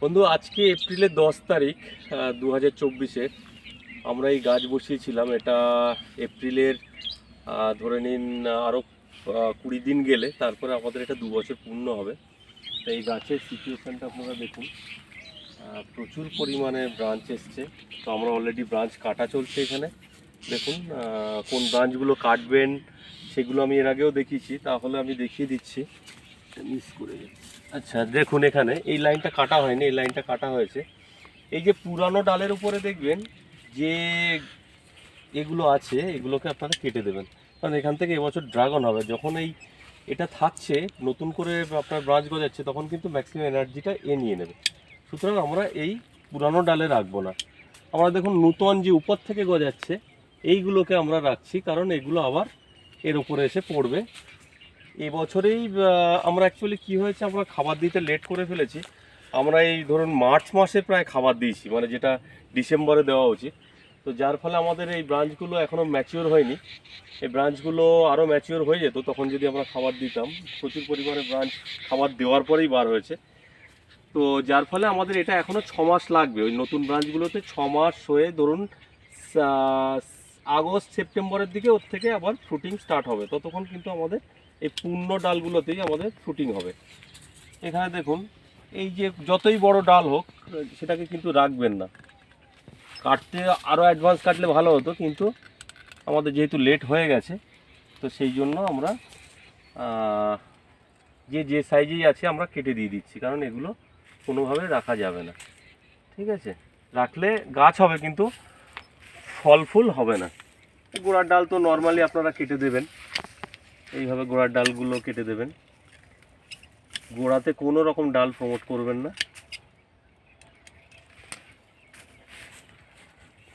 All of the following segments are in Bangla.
বন্ধু, আজকে এপ্রিলের 10 তারিখ 2024-এর আমরা এই গাছ বসিয়েছিলাম। এটা এপ্রিলের ধরে নিন আরও 20 দিন গেলে তারপরে আমাদের এটা 2 বছর পূর্ণ হবে। তো এই গাছের সিচুয়েশানটা আপনারা দেখুন, প্রচুর পরিমাণে ব্রাঞ্চ এসছে। তো আমরা অলরেডি ব্রাঞ্চ কাটা চলছে এখানে। দেখুন কোন ব্রাঞ্চগুলো কাটবেন সেগুলো আমি এর আগেও দেখিয়েছি, তাহলে আমি দেখিয়ে দিচ্ছি। মিস করে যাচ্ছি। আচ্ছা দেখুন, এখানে এই লাইনটা কাটা হয়নি, এই লাইনটা কাটা হয়েছে। এই যে পুরানো ডালের উপরে দেখবেন যে এগুলো আছে, এগুলোকে আপনারা কেটে দেবেন, কারণ এখান থেকে এবছর ড্রাগন হবে। যখন এটা থাকছে, নতুন করে আপনার ব্রাঞ্চ গজাচ্ছে, তখন কিন্তু ম্যাক্সিমাম এনার্জিটা নিয়ে নেবে। সুতরাং আমরা এই পুরানো ডালে রাখবো না। আমরা দেখুন নূতন যে উপর থেকে গজাচ্ছে এইগুলোকে আমরা রাখছি, কারণ এগুলো আবার এর উপরে এসে পড়বে। এবছরেই আমরা অ্যাকচুয়ালি কী হয়েছে, আমরা খাবার দিতে লেট করে ফেলেছি। আমরা এই ধরুন মার্চ মাসে প্রায় খাবার দিয়েছি, মানে যেটা ডিসেম্বরে দেওয়া উচিত। তো যার ফলে আমাদের এই ব্রাঞ্চগুলো এখনও ম্যাচিওর হয়নি। এই ব্রাঞ্চগুলো আরও ম্যাচিওর হয়ে যেত, তখন যদি আমরা খাবার দিতাম। প্রচুর পরিমাণে ব্রাঞ্চ খাবার দেওয়ার পরেই বার হয়েছে। তো যার ফলে আমাদের এটা এখনও 6 মাস লাগবে। ওই নতুন ব্রাঞ্চগুলোতে 6 মাস হয়ে ধরুন আগস্ট সেপ্টেম্বরের দিকে ওর থেকে আবার ফ্রুটিং স্টার্ট হবে। ততক্ষণ কিন্তু আমাদের এই পূর্ণ ডালগুলোতেই আমাদের ফ্রুটিং হবে। এখানে দেখুন, এই যে যতই বড় ডাল হোক সেটাকে কিন্তু রাখবেন না। কাটতে আরও অ্যাডভান্স কাটলে ভালো হতো, কিন্তু আমাদের যেহেতু লেট হয়ে গেছে, তো সেই জন্য আমরা যে সাইজেই আছে আমরা কেটে দিয়ে দিচ্ছি, কারণ এগুলো কোনোভাবে রাখা যাবে না। ঠিক আছে, রাখলে গাছ হবে কিন্তু ফল ফুল হবে না। গোড়ার ডাল তো নর্মালি আপনারা কেটে দেবেন, এইভাবে গোড়ার ডালগুলো কেটে দেবেন। গোড়াতে কোনো রকম ডাল প্রমোট করবেন না।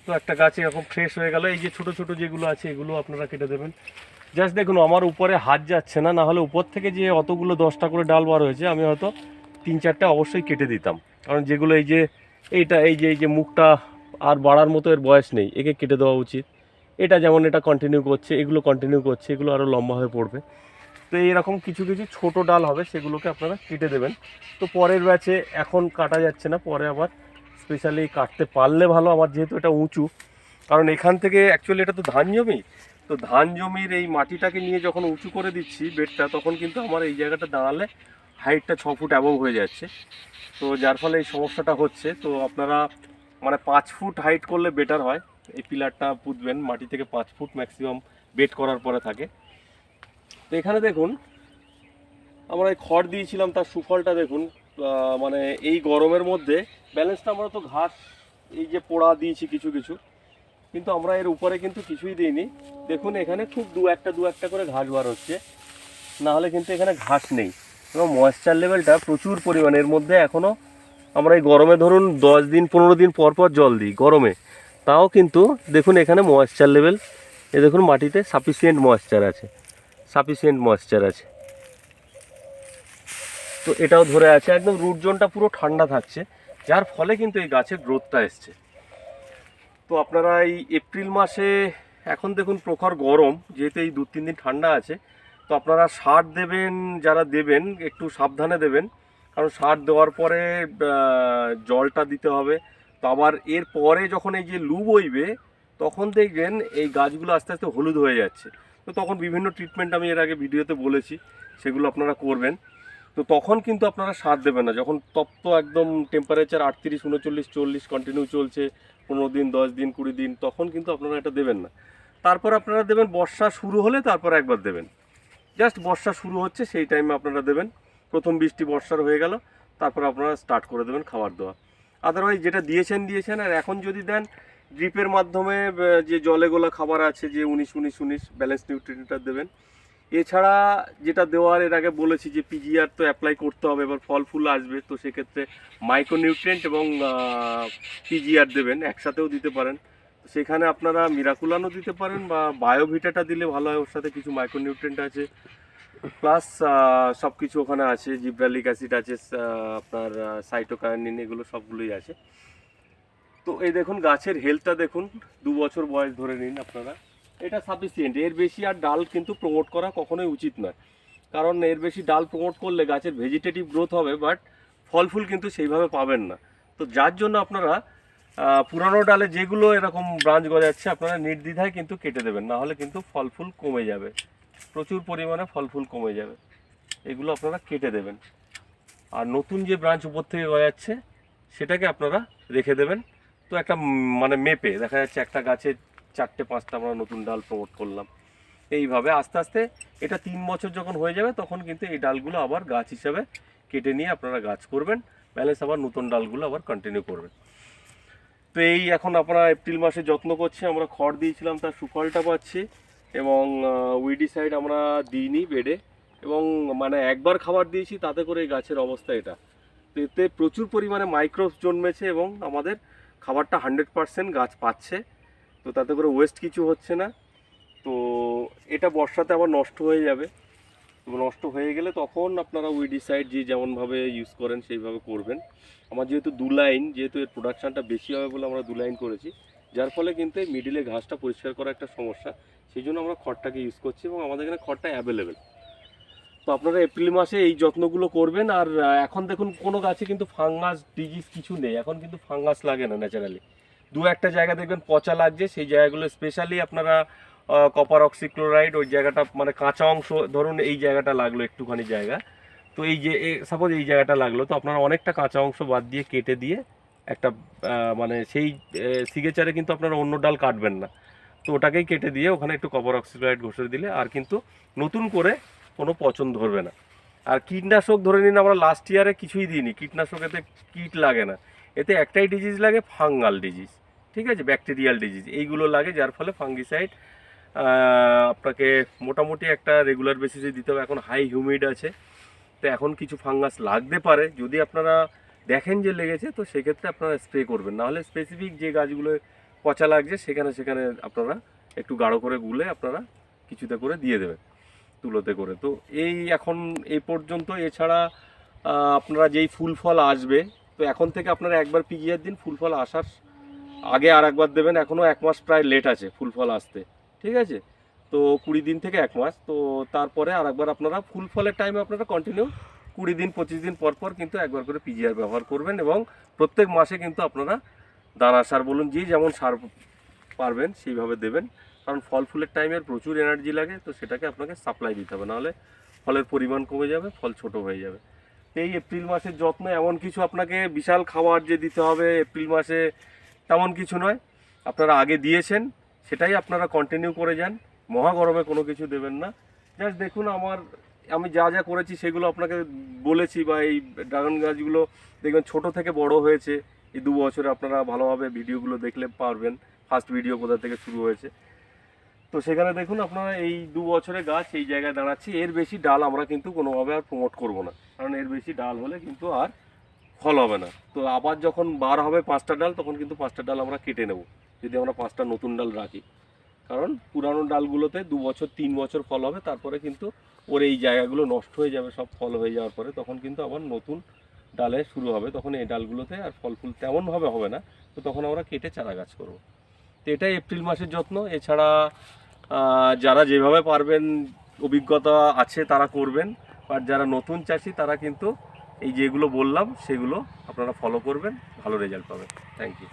তো একটা গাছ এরকম ফ্রেশ হয়ে গেল। এই যে ছোট ছোট যেগুলো আছে এগুলো আপনারা কেটে দেবেন। জাস্ট দেখুন, আমার উপরে হাত যাচ্ছে না, না হলে উপর থেকে যে অতগুলো 10টা করে ডাল বার হয়েছে আমি হয়তো 3-4টা অবশ্যই কেটে দিতাম। কারণ যেগুলো এই যে মুখটা আর বাড়ার মতো এর বয়স নেই, একে কেটে দেওয়া উচিত। এটা যেমন এটা কন্টিনিউ করছে, এগুলো কন্টিনিউ করছে, এগুলো আরও লম্বা হয়ে পড়বে। তো এইরকম কিছু কিছু ছোট ডাল হবে, সেগুলোকে আপনারা কেটে দেবেন। তো পরের ব্যাচে এখন কাটা যাচ্ছে না, পরে আবার স্পেশালি কাটতে পারলে ভালো। আমার যেহেতু এটা উঁচু, কারণ এখান থেকে অ্যাকচুয়ালি এটা তো ধান জমি। তো ধান জমির এই মাটিটাকে নিয়ে যখন উঁচু করে দিচ্ছি বেডটা, তখন কিন্তু আমার এই জায়গাটা দাঁড়ালে হাইটটা 6 ফুট অ্যাবভ হয়ে যাচ্ছে। তো যার ফলে এই সমস্যাটা হচ্ছে। তো আপনারা মানে 5 ফুট হাইট করলে বেটার হয়। এই পিলারটা পুঁতবেন মাটি থেকে 5 ফুট ম্যাক্সিমাম বেড করার পরে থাকে। তো এখানে দেখুন, আমরা এই খড় দিয়েছিলাম, তার সুফলটা দেখুন। মানে এই গরমের মধ্যে ব্যালেন্সটা, আমরা তো ঘাস এই যে পোড়া দিয়েছি কিছু কিছু, কিন্তু আমরা এর উপরে কিন্তু কিছুই দিইনি। দেখুন এখানে খুব দু একটা করে ঘাস বার হচ্ছে, না হলে কিন্তু এখানে ঘাস নেই। এবং ময়েশ্চার লেভেলটা প্রচুর পরিমাণে এর মধ্যে। এখনও আমরা এই গরমে ধরুন 10 দিন 15 দিন পর পর জল দিই গরমে, তাও কিন্তু দেখুন এখানে ময়েশ্চার লেভেল, এ দেখুন মাটিতে সাফিসিয়েন্ট ময়েশ্চার আছে। তো এটাও ধরে আছে, একদম রুট জোনটা পুরো ঠান্ডা থাকছে, যার ফলে কিন্তু এই গাছের গ্রোথটা এসছে। তো আপনারা এই এপ্রিল মাসে এখন দেখুন প্রখর গরম, যেহেতু এই 2-3 দিন ঠান্ডা আছে, তো আপনারা সার দেবেন, যারা দেবেন একটু সাবধানে দেবেন। কারণ সার দেওয়ার পরে জলটা দিতে হবে। তো আবার এর পরে যখন এই যে লু বইবে, তখন দেখবেন এই গাছগুলো আস্তে আস্তে হলুদ হয়ে যাচ্ছে। তো তখন বিভিন্ন ট্রিটমেন্ট আমি এর আগে ভিডিওতে বলেছি, সেগুলো আপনারা করবেন। তো তখন কিন্তু আপনারা সার দেবেন না, যখন তপ্ত একদম টেম্পারেচার 38, 39, 40 কন্টিনিউ চলছে 15 দিন, 10 দিন, 20 দিন, তখন কিন্তু আপনারা এটা দেবেন না। তারপর আপনারা দেবেন বর্ষা শুরু হলে, তারপর একবার দেবেন। জাস্ট বর্ষা শুরু হচ্ছে সেই টাইমে আপনারা দেবেন। প্রথম বৃষ্টি বর্ষার হয়ে গেল, তারপর আপনারা স্টার্ট করে দেবেন খাবার দেওয়া। আদারওয়াইজ যেটা দিয়েছেন, আর এখন যদি দেন ড্রিপের মাধ্যমে, যে জলে গোলা খাবার আছে, যে 19-19-19 ব্যালেন্স নিউট্রিয়েন্টটা দেবেন। এছাড়া যেটা দেওয়ার এর আগে বলেছি যে পিজিআর তো অ্যাপ্লাই করতে হবে, এবার ফল ফুল আসবে, তো সেক্ষেত্রে মাইক্রোনিউট্রিয়েন্ট এবং পিজিআর দেবেন, একসাথেও দিতে পারেন। সেখানে আপনারা মিরাকুলানও দিতে পারেন, বা বায়োভিটাটা দিলে ভালো হয়, ওর সাথে কিছু মাইক্রোনিউট্রিয়েন্ট আছে, প্লাস সব কিছু ওখানে আছে, জিব্রালিক অ্যাসিড আছে, আপনার সাইটোকাইনিন, এগুলো সবগুলোই আছে। তো এই দেখুন গাছের হেলথটা দেখুন, 2 বছর বয়স ধরে নিন আপনারা, এটা সাফিসিয়েন্ট। এর বেশি আর ডাল কিন্তু প্রমোট করা কখনোই উচিত নয়, কারণ এর বেশি ডাল প্রমোট করলে গাছের ভেজিটেটিভ গ্রোথ হবে, বাট ফল ফুল কিন্তু সেইভাবে পাবেন না। তো যার জন্য আপনারা পুরানো ডালে যেগুলো এরকম ব্রাঞ্চ গজাচ্ছে আপনারা নির্দ্বিধায় কিন্তু কেটে দেবেন, না হলে কিন্তু ফল ফুল কমে যাবে, প্রচুর পরিমাণে ফল ফুল কমে যাবে। এগুলো আপনারা কেটে দেবেন। আর নতুন যে ব্রাঞ্চ উপর থেকে গজাচ্ছে সেটাকে আপনারা রেখে দেবেন। তো একটা মানে মেপে দেখা যাচ্ছে একটা গাছে 4-5টা আমরা নতুন ডাল প্রমোট করলাম। এইভাবে আস্তে আস্তে এটা 3 বছর যখন হয়ে যাবে তখন কিন্তু এই ডালগুলো আবার গাছ হিসাবে কেটে নিয়ে আপনারা গাছ করবেন, ব্যালেন্স আবার নতুন ডালগুলো আবার কন্টিনিউ করবেন। তো এই এখন আপনারা এপ্রিল মাসে যত্ন করছি, আমরা খড় দিয়েছিলাম তার সুফলটা পাচ্ছি, এবং উইডিসাইড আমরা দিইনি বেডে, এবং মানে একবার খাবার দিয়েছি তাতে করে এই গাছের অবস্থা এটা। তো এতে প্রচুর পরিমাণে মাইক্রোবস জন্মেছে এবং আমাদের খাবারটা 100% গাছ পাচ্ছে, তো তাতে করে ওয়েস্ট কিছু হচ্ছে না। তো এটা বর্ষাতে আবার নষ্ট হয়ে যাবে, তো নষ্ট হয়ে গেলে তখন আপনারা উইডিসাইড যে যেমনভাবে ইউজ করেন সেইভাবে করবেন। আমার যেহেতু 2 লাইন, যেহেতু এর প্রোডাকশানটা বেশি হবে বলে আমরা 2 লাইন করেছি, যার ফলে কিন্তু এই মিডিলে ঘাসটা পরিষ্কার করা একটা সমস্যা, সেই জন্য আমরা খড়টাকে ইউজ করছি এবং আমাদের এখানে খড়টা অ্যাভেলেবেল। তো আপনারা এপ্রিল মাসে এই যত্নগুলো করবেন। আর এখন দেখুন কোনো গাছে কিন্তু ফাঙ্গাস ডিজিজ কিছু নেই, এখন কিন্তু ফাঙ্গাস লাগে না ন্যাচারালি। 2-1টা জায়গা দেখবেন পচা লাগছে, সেই জায়গাগুলো স্পেশালি আপনারা কপার অক্সিক্লোরাইড, ওই জায়গাটা মানে কাঁচা অংশ, ধরুন এই জায়গাটা লাগলো একটুখানি জায়গা, তো এই যে সাপোজ এই জায়গাটা লাগলো, তো আপনারা অনেকটা কাঁচা অংশ বাদ দিয়ে কেটে দিয়ে একটা মানে সেই সিগেচারে কিন্তু আপনারা অন্য ডাল কাটবেন না, তো ওটাকেই কেটে দিয়ে ওখানে একটু কপার অক্সিক্লোরাইড ঘষে দিলে আর কিন্তু নতুন করে কোনো পচন ধরবে না। আর কীটনাশক ধরে নিন আমরা লাস্ট ইয়ারে কিছুই দিইনি, কীটনাশক এতে কীট লাগে না, এতে একটাই ডিজিজ লাগে, ফাঙ্গাল ডিজিজ, ঠিক আছে, ব্যাকটেরিয়াল ডিজিজ এইগুলো লাগে, যার ফলে ফাঙ্গিসাইড আপনাকে মোটামুটি একটা রেগুলার বেসিসে দিতে হবে। এখন হাই হিউমিড আছে, তো এখন কিছু ফাঙ্গাস লাগতে পারে, যদি আপনারা দেখেন যে লেগেছে তো সেক্ষেত্রে আপনারা স্প্রে করবেন, নাহলে স্পেসিফিক যে গাছগুলো পচা লাগছে সেখানে সেখানে আপনারা একটু গাঢ় করে গুলে আপনারা কিছুতে করে দিয়ে দেবেন, তুলোতে করে। তো এই এখন এই পর্যন্ত। এছাড়া আপনারা যেই ফুল ফল আসবে, তো এখন থেকে আপনারা একবার পিজিআর দিন, ফুল ফল আসার আগে আর একবার দেবেন, এখনও 1 মাস প্রায় লেট আছে ফুল ফল আসতে, ঠিক আছে, তো 20 দিন থেকে 1 মাস, তো তারপরে আর একবার আপনারা ফুল ফলের টাইমে আপনারা কন্টিনিউ 20 দিন 25 দিন পর পর কিন্তু একবার করে পিজিআর ব্যবহার করবেন, এবং প্রত্যেক মাসে কিন্তু আপনারা দানা সার বলুন যে যেমন সার পারবেন সেইভাবে দেবেন, কারণ ফল ফুলের টাইমের প্রচুর এনার্জি লাগে, তো সেটাকে আপনাকে সাপ্লাই দিতে হবে, নাহলে ফলের পরিমাণ কমে যাবে, ফল ছোট হয়ে যাবে। এই এপ্রিল মাসের যত্ন এমন কিছু আপনাকে বিশাল খাবার যে দিতে হবে এপ্রিল মাসে তেমন কিছু নয়, আপনারা আগে দিয়েছেন সেটাই আপনারা কন্টিনিউ করে যান, মহা গরমে কোনো কিছু দেবেন না। জাস্ট দেখুন আমি যা যা করেছি সেগুলো আপনাকে বলেছি, বা এই ড্রাগন গাছগুলো দেখবেন ছোট থেকে বড় হয়েছে এই 2 বছরে, আপনারা ভালোভাবে ভিডিওগুলো দেখলে পারবেন ফার্স্ট ভিডিও কোথা থেকে শুরু হয়েছে। তো সেখানে দেখুন আপনারা এই 2 বছরে গাছ এই জায়গায় দাঁড়াচ্ছে, এর বেশি ডাল আমরা কিন্তু কোনোভাবে আর প্রমোট করব না, কারণ এর বেশি ডাল হলে কিন্তু আর ফল হবে না। তো আবার যখন বার হবে 5টা ডাল, তখন কিন্তু 5টা ডাল আমরা কেটে নেব, যদি আমরা 5টা নতুন ডাল রাখি, কারণ পুরানো ডালগুলোতে 2 বছর 3 বছর ফল হবে, তারপরে কিন্তু ওর এই জায়গাগুলো নষ্ট হয়ে যাবে, সব ফল হয়ে যাওয়ার পরে তখন কিন্তু আবার নতুন ডালে শুরু হবে, তখন এই ডালগুলোতে আর ফল ফুল তেমনভাবে হবে না, তো তখন আমরা কেটে চারা গাছ করব। তো এটাই এপ্রিল মাসের যত্ন। এছাড়া যারা যেভাবে পারবেন অভিজ্ঞতা আছে তারা করবেন, আর যারা নতুন চাষি তারা কিন্তু এই যেগুলো বললাম সেগুলো আপনারা ফলো করবেন, ভালো রেজাল্ট পাবেন। Thank you.